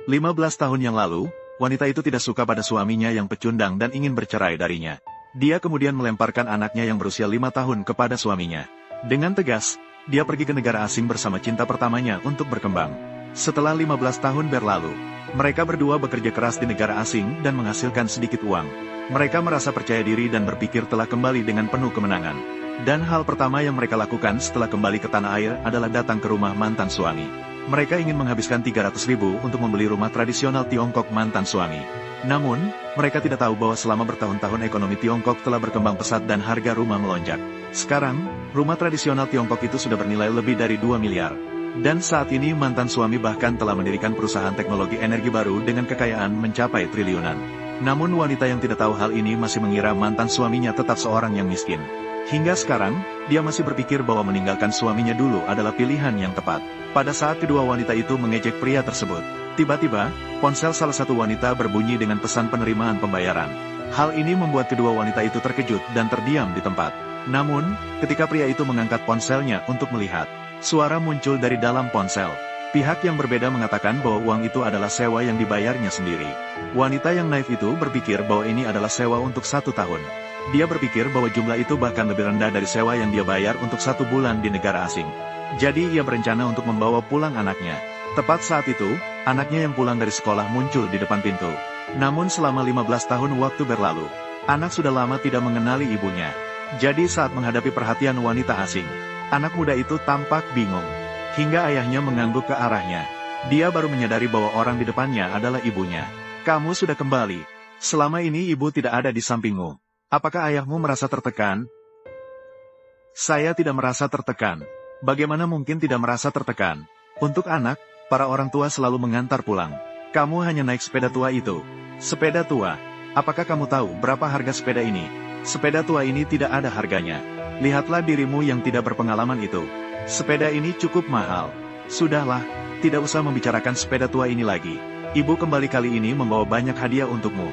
15 tahun yang lalu, wanita itu tidak suka pada suaminya yang pecundang dan ingin bercerai darinya. Dia kemudian melemparkan anaknya yang berusia 5 tahun kepada suaminya. Dengan tegas, dia pergi ke negara asing bersama cinta pertamanya untuk berkembang. Setelah 15 tahun berlalu, mereka berdua bekerja keras di negara asing dan menghasilkan sedikit uang. Mereka merasa percaya diri dan berpikir telah kembali dengan penuh kemenangan. Dan hal pertama yang mereka lakukan setelah kembali ke tanah air adalah datang ke rumah mantan suami. Mereka ingin menghabiskan 300.000 untuk membeli rumah tradisional Tiongkok mantan suami. Namun, mereka tidak tahu bahwa selama bertahun-tahun ekonomi Tiongkok telah berkembang pesat dan harga rumah melonjak. Sekarang, rumah tradisional Tiongkok itu sudah bernilai lebih dari 2 miliar. Dan saat ini mantan suami bahkan telah mendirikan perusahaan teknologi energi baru dengan kekayaan mencapai triliunan. Namun wanita yang tidak tahu hal ini masih mengira mantan suaminya tetap seorang yang miskin. Hingga sekarang, dia masih berpikir bahwa meninggalkan suaminya dulu adalah pilihan yang tepat. Pada saat kedua wanita itu mengejek pria tersebut, tiba-tiba, ponsel salah satu wanita berbunyi dengan pesan penerimaan pembayaran. Hal ini membuat kedua wanita itu terkejut dan terdiam di tempat. Namun, ketika pria itu mengangkat ponselnya untuk melihat, suara muncul dari dalam ponsel. Pihak yang berbeda mengatakan bahwa uang itu adalah sewa yang dibayarnya sendiri. Wanita yang naif itu berpikir bahwa ini adalah sewa untuk 1 tahun. Dia berpikir bahwa jumlah itu bahkan lebih rendah dari sewa yang dia bayar untuk 1 bulan di negara asing. Jadi ia berencana untuk membawa pulang anaknya. Tepat saat itu, anaknya yang pulang dari sekolah muncul di depan pintu. Namun selama 15 tahun waktu berlalu, anak sudah lama tidak mengenali ibunya. Jadi saat menghadapi perhatian wanita asing, anak muda itu tampak bingung. Hingga ayahnya mengangguk ke arahnya. Dia baru menyadari bahwa orang di depannya adalah ibunya. "Kamu sudah kembali. Selama ini ibu tidak ada di sampingmu. Apakah ayahmu merasa tertekan?" "Saya tidak merasa tertekan." "Bagaimana mungkin tidak merasa tertekan? Untuk anak, para orang tua selalu mengantar pulang. Kamu hanya naik sepeda tua itu." "Sepeda tua? Apakah kamu tahu berapa harga sepeda ini?" "Sepeda tua ini tidak ada harganya. Lihatlah dirimu yang tidak berpengalaman itu. Sepeda ini cukup mahal." "Sudahlah, tidak usah membicarakan sepeda tua ini lagi. Ibu kembali kali ini membawa banyak hadiah untukmu.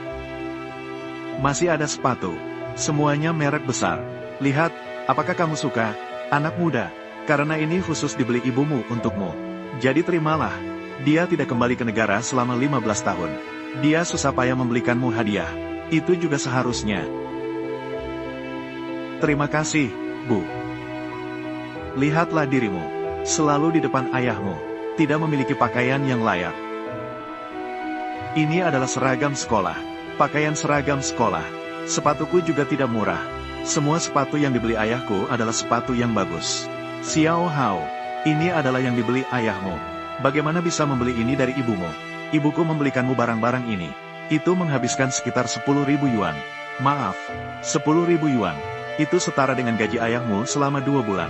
Masih ada sepatu. Semuanya merek besar. Lihat, apakah kamu suka, anak muda? Karena ini khusus dibeli ibumu untukmu. Jadi terimalah." Dia tidak kembali ke negara selama 15 tahun. Dia susah payah membelikanmu hadiah. Itu juga seharusnya. "Terima kasih, Bu. Lihatlah dirimu. Selalu di depan ayahmu. Tidak memiliki pakaian yang layak. Ini adalah seragam sekolah. Pakaian seragam sekolah. Sepatuku juga tidak murah. Semua sepatu yang dibeli ayahku adalah sepatu yang bagus." "Xiao Hao, ini adalah yang dibeli ayahmu. Bagaimana bisa membeli ini dari ibumu? Ibuku membelikanmu barang-barang ini. Itu menghabiskan sekitar 10.000 yuan. Maaf, 10.000 yuan. Itu setara dengan gaji ayahmu selama 2 bulan.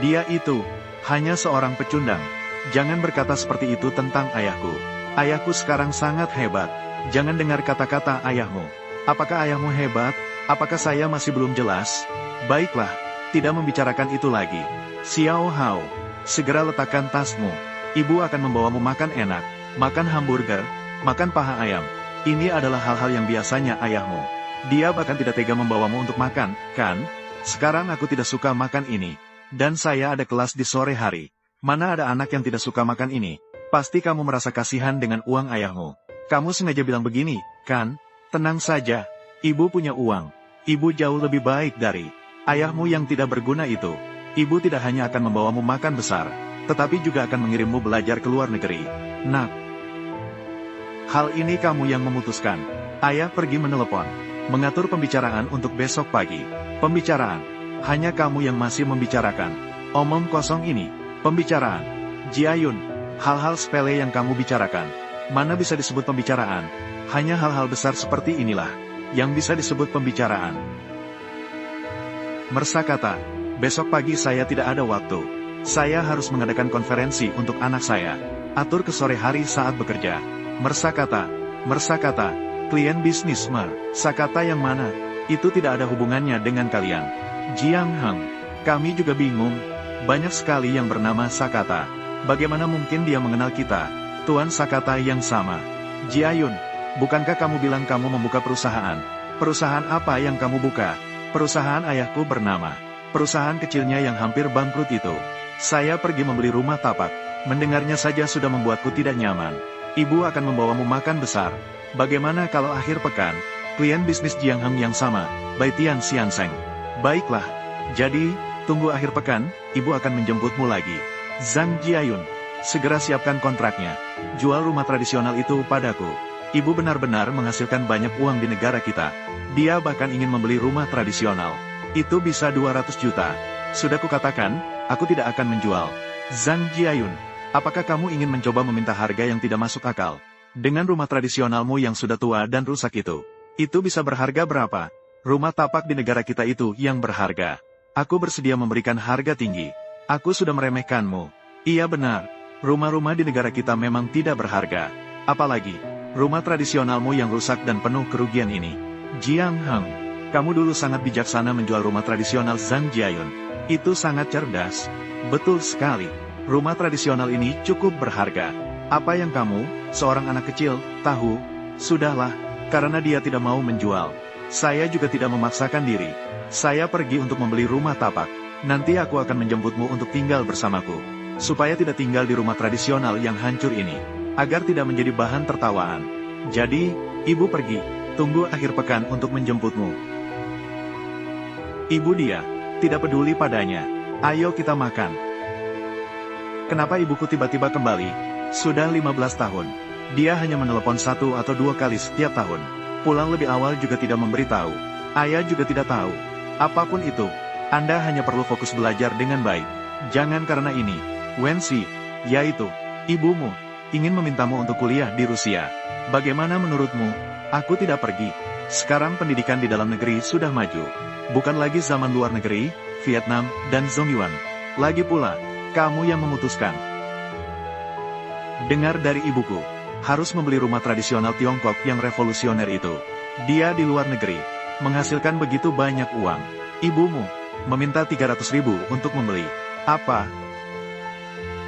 Dia itu hanya seorang pecundang. Jangan berkata seperti itu tentang ayahku. Ayahku sekarang sangat hebat. Jangan dengar kata-kata ayahmu." "Apakah ayahmu hebat? Apakah saya masih belum jelas?" "Baiklah, tidak membicarakan itu lagi. Xiao Hao, segera letakkan tasmu. Ibu akan membawamu makan enak, makan hamburger, makan paha ayam. Ini adalah hal-hal yang biasanya ayahmu. Dia bahkan tidak tega membawamu untuk makan, kan? Sekarang aku tidak suka makan ini. Dan saya ada kelas di sore hari. Mana ada anak yang tidak suka makan ini? Pasti kamu merasa kasihan dengan uang ayahmu. Kamu sengaja bilang begini, kan? Tenang saja. Ibu punya uang. Ibu jauh lebih baik dari ayahmu yang tidak berguna itu. Ibu tidak hanya akan membawamu makan besar, tetapi juga akan mengirimmu belajar ke luar negeri. Nak, hal ini kamu yang memutuskan." Ayah pergi menelepon, mengatur pembicaraan untuk besok pagi. "Pembicaraan? Hanya kamu yang masih membicarakan. Omong kosong ini, pembicaraan. Jiayun, hal-hal sepele yang kamu bicarakan. Mana bisa disebut pembicaraan? Hanya hal-hal besar seperti inilah yang bisa disebut pembicaraan." Mersa kata, "Besok pagi saya tidak ada waktu. Saya harus mengadakan konferensi untuk anak saya. Atur ke sore hari saat bekerja." Mersa kata, "Klien bisnis Sakata yang mana? Itu tidak ada hubungannya dengan kalian." "Jiang Heng, kami juga bingung. Banyak sekali yang bernama Sakata. Bagaimana mungkin dia mengenal kita, Tuan Sakata yang sama?" "Jiayun, bukankah kamu bilang kamu membuka perusahaan? Perusahaan apa yang kamu buka?" "Perusahaan ayahku bernama. Perusahaan kecilnya yang hampir bangkrut itu. Saya pergi membeli rumah tapak. Mendengarnya saja sudah membuatku tidak nyaman. Ibu akan membawamu makan besar. Bagaimana kalau akhir pekan, klien bisnis Jiang Heng yang sama, Baitian Xianseng. Baiklah. Jadi, tunggu akhir pekan, ibu akan menjemputmu lagi. Zhang Jiayun, segera siapkan kontraknya. Jual rumah tradisional itu padaku. Ibu benar-benar menghasilkan banyak uang di negara kita. Dia bahkan ingin membeli rumah tradisional. Itu bisa 200 juta. Sudah kukatakan, aku tidak akan menjual. Zhang Jiayun, apakah kamu ingin mencoba meminta harga yang tidak masuk akal? Dengan rumah tradisionalmu yang sudah tua dan rusak itu bisa berharga berapa? Rumah tapak di negara kita itu yang berharga. Aku bersedia memberikan harga tinggi. Aku sudah meremehkanmu. Iya benar, rumah-rumah di negara kita memang tidak berharga. Apalagi, rumah tradisionalmu yang rusak dan penuh kerugian ini. Jiang Heng, kamu dulu sangat bijaksana menjual rumah tradisional Zhang Jiayun. Itu sangat cerdas. Betul sekali. Rumah tradisional ini cukup berharga. Apa yang kamu, seorang anak kecil, tahu? Sudahlah, karena dia tidak mau menjual. Saya juga tidak memaksakan diri. Saya pergi untuk membeli rumah tapak. Nanti aku akan menjemputmu untuk tinggal bersamaku. Supaya tidak tinggal di rumah tradisional yang hancur ini. Agar tidak menjadi bahan tertawaan. Jadi, ibu pergi. Tunggu akhir pekan untuk menjemputmu. Ibu dia, tidak peduli padanya. Ayo kita makan. Kenapa ibuku tiba-tiba kembali? Sudah 15 tahun. Dia hanya menelepon 1 atau 2 kali setiap tahun. Pulang lebih awal juga tidak memberitahu. Ayah juga tidak tahu. Apapun itu, Anda hanya perlu fokus belajar dengan baik. Jangan karena ini. Wenxi, yaitu, ibumu, ingin memintamu untuk kuliah di Rusia. Bagaimana menurutmu? Aku tidak pergi. Sekarang pendidikan di dalam negeri sudah maju. Bukan lagi zaman luar negeri, Vietnam, dan Zongyuan. Lagi pula, kamu yang memutuskan. Dengar dari ibuku. Harus membeli rumah tradisional Tiongkok yang revolusioner itu. Dia di luar negeri. Menghasilkan begitu banyak uang. Ibumu meminta 300.000 untuk membeli. Apa?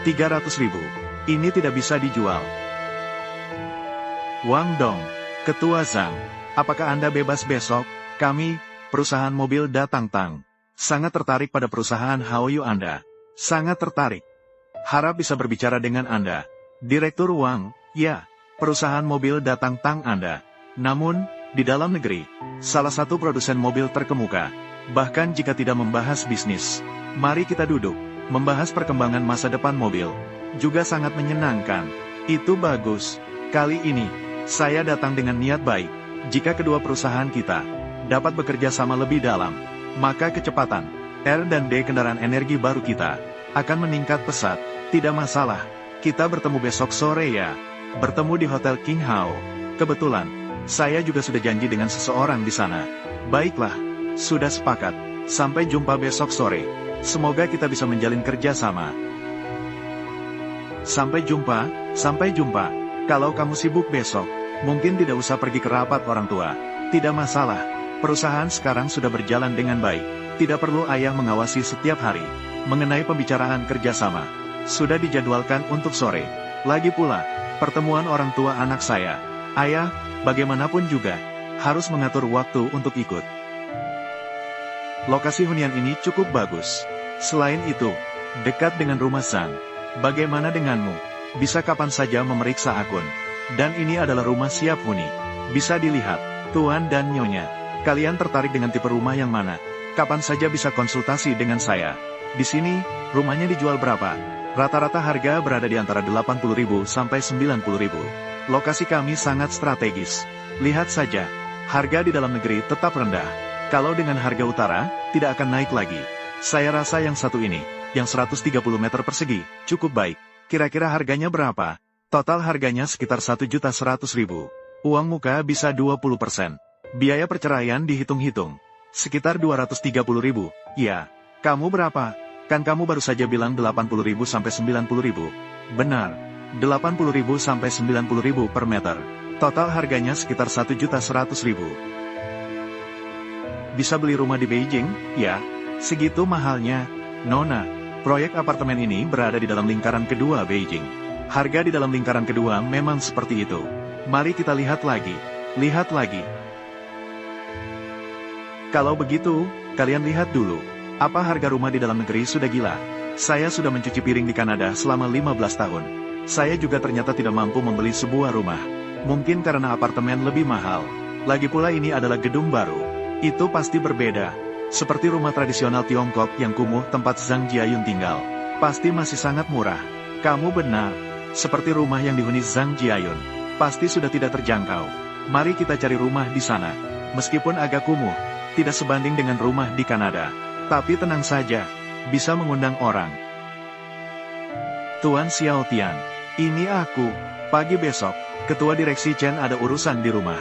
300.000. Ini tidak bisa dijual. Wang Dong, Ketua Zhang, apakah Anda bebas besok? Kami, perusahaan mobil Datang Tang, sangat tertarik pada perusahaan Haoyu Anda. Sangat tertarik. Harap bisa berbicara dengan Anda. Direktur Wang, ya, perusahaan mobil Datang Tang Anda. Namun, di dalam negeri, salah satu produsen mobil terkemuka. Bahkan jika tidak membahas bisnis, mari kita duduk, membahas perkembangan masa depan mobil. Juga sangat menyenangkan. Itu bagus. Kali ini, saya datang dengan niat baik. Jika kedua perusahaan kita dapat bekerja sama lebih dalam, maka kecepatan R dan D kendaraan energi baru kita akan meningkat pesat. Tidak masalah. Kita bertemu besok sore ya. Bertemu di Hotel King Hao. Kebetulan, saya juga sudah janji dengan seseorang di sana. Baiklah, sudah sepakat. Sampai jumpa besok sore. Semoga kita bisa menjalin kerja sama. Sampai jumpa, sampai jumpa. Kalau kamu sibuk besok, mungkin tidak usah pergi ke rapat orang tua. Tidak masalah. Perusahaan sekarang sudah berjalan dengan baik. Tidak perlu ayah mengawasi setiap hari. Mengenai pembicaraan kerjasama, sudah dijadwalkan untuk sore. Lagi pula, pertemuan orang tua anak saya. Ayah, bagaimanapun juga, harus mengatur waktu untuk ikut. Lokasi hunian ini cukup bagus. Selain itu, dekat dengan rumah Zhang. Bagaimana denganmu? Bisa kapan saja memeriksa akun. Dan ini adalah rumah siap huni. Bisa dilihat, Tuan dan Nyonya. Kalian tertarik dengan tipe rumah yang mana? Kapan saja bisa konsultasi dengan saya. Di sini, rumahnya dijual berapa? Rata-rata harga berada di antara 80.000 sampai 90.000. Lokasi kami sangat strategis. Lihat saja, harga di dalam negeri tetap rendah. Kalau dengan harga utara, tidak akan naik lagi. Saya rasa yang satu ini, yang 130 meter persegi, cukup baik. Kira-kira harganya berapa? Total harganya sekitar 1.100.000. Uang muka bisa 20%. Biaya perceraian dihitung-hitung. Sekitar 230.000. Ya, kamu berapa? Kan kamu baru saja bilang 80.000 sampai 90.000. Benar, 80.000 sampai 90.000 per meter. Total harganya sekitar 1.100.000. Bisa beli rumah di Beijing? Ya, segitu mahalnya. Nona, proyek apartemen ini berada di dalam lingkaran kedua Beijing. Harga di dalam lingkaran kedua memang seperti itu. Mari kita lihat lagi. Lihat lagi. Kalau begitu, kalian lihat dulu. Apa harga rumah di dalam negeri sudah gila? Saya sudah mencuci piring di Kanada selama 15 tahun. Saya juga ternyata tidak mampu membeli sebuah rumah. Mungkin karena apartemen lebih mahal. Lagi pula ini adalah gedung baru. Itu pasti berbeda. Seperti rumah tradisional Tiongkok yang kumuh tempat Zhang Jiayun tinggal. Pasti masih sangat murah. Kamu benar. Seperti rumah yang dihuni Zhang Jiayun. Pasti sudah tidak terjangkau. Mari kita cari rumah di sana. Meskipun agak kumuh, tidak sebanding dengan rumah di Kanada. Tapi tenang saja, bisa mengundang orang. Tuan Xiao Tian, ini aku. Pagi besok, Ketua Direksi Chen ada urusan di rumah.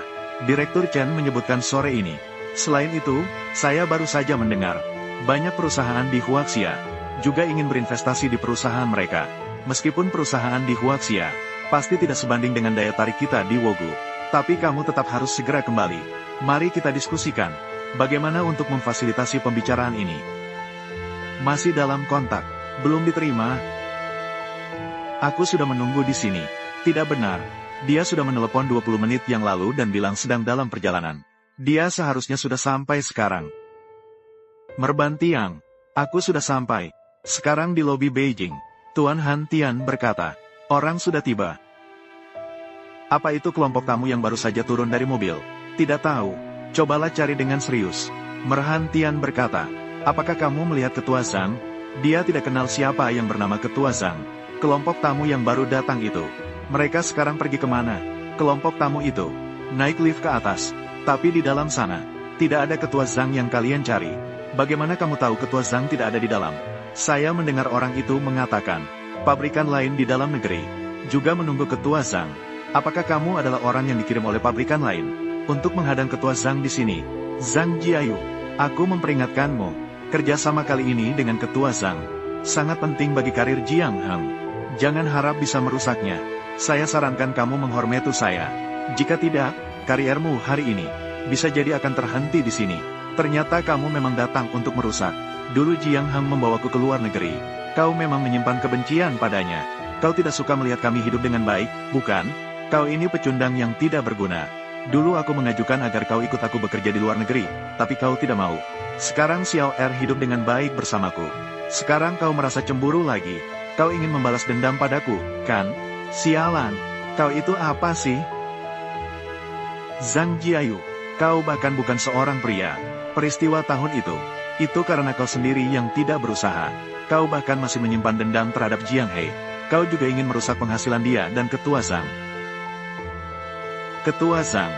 Direktur Chen menyebutkan sore ini. Selain itu, saya baru saja mendengar. Banyak perusahaan di Huaxia juga ingin berinvestasi di perusahaan mereka. Meskipun perusahaan di Huaxia pasti tidak sebanding dengan daya tarik kita di Wogu. Tapi kamu tetap harus segera kembali. Mari kita diskusikan. Bagaimana untuk memfasilitasi pembicaraan ini? Masih dalam kontak. Belum diterima. Aku sudah menunggu di sini. Tidak benar. Dia sudah menelepon 20 menit yang lalu dan bilang sedang dalam perjalanan. Dia seharusnya sudah sampai sekarang. Merban Tiang. Aku sudah sampai. Sekarang di lobi Beijing. Tuan Han Tian berkata. Orang sudah tiba. Apa itu kelompok tamu yang baru saja turun dari mobil? Tidak tahu. Cobalah cari dengan serius. Merhan Tian berkata. Apakah kamu melihat Ketua Zhang? Dia tidak kenal siapa yang bernama Ketua Zhang. Kelompok tamu yang baru datang itu. Mereka sekarang pergi kemana? Kelompok tamu itu naik lift ke atas. Tapi di dalam sana, tidak ada Ketua Zhang yang kalian cari. Bagaimana kamu tahu Ketua Zhang tidak ada di dalam? Saya mendengar orang itu mengatakan, pabrikan lain di dalam negeri juga menunggu Ketua Zhang. Apakah kamu adalah orang yang dikirim oleh pabrikan lain untuk menghadang Ketua Zhang di sini? Zhang Jiayu, aku memperingatkanmu, kerjasama kali ini dengan Ketua Zhang sangat penting bagi karir Jiang Heng. Jangan harap bisa merusaknya. Saya sarankan kamu menghormati saya. Jika tidak, kariermu hari ini bisa jadi akan terhenti di sini. Ternyata kamu memang datang untuk merusak. Dulu Jiang Heng membawaku ke luar negeri. Kau memang menyimpan kebencian padanya. Kau tidak suka melihat kami hidup dengan baik, bukan? Kau ini pecundang yang tidak berguna. Dulu aku mengajukan agar kau ikut aku bekerja di luar negeri, tapi kau tidak mau. Sekarang Xiao Er hidup dengan baik bersamaku. Sekarang kau merasa cemburu lagi. Kau ingin membalas dendam padaku, kan? Sialan, kau itu apa sih? Zhang Jiayu, kau bahkan bukan seorang pria. Peristiwa tahun itu karena kau sendiri yang tidak berusaha. Kau bahkan masih menyimpan dendam terhadap Jiang He. Kau juga ingin merusak penghasilan dia dan Ketua Zhang. Ketua Zhang,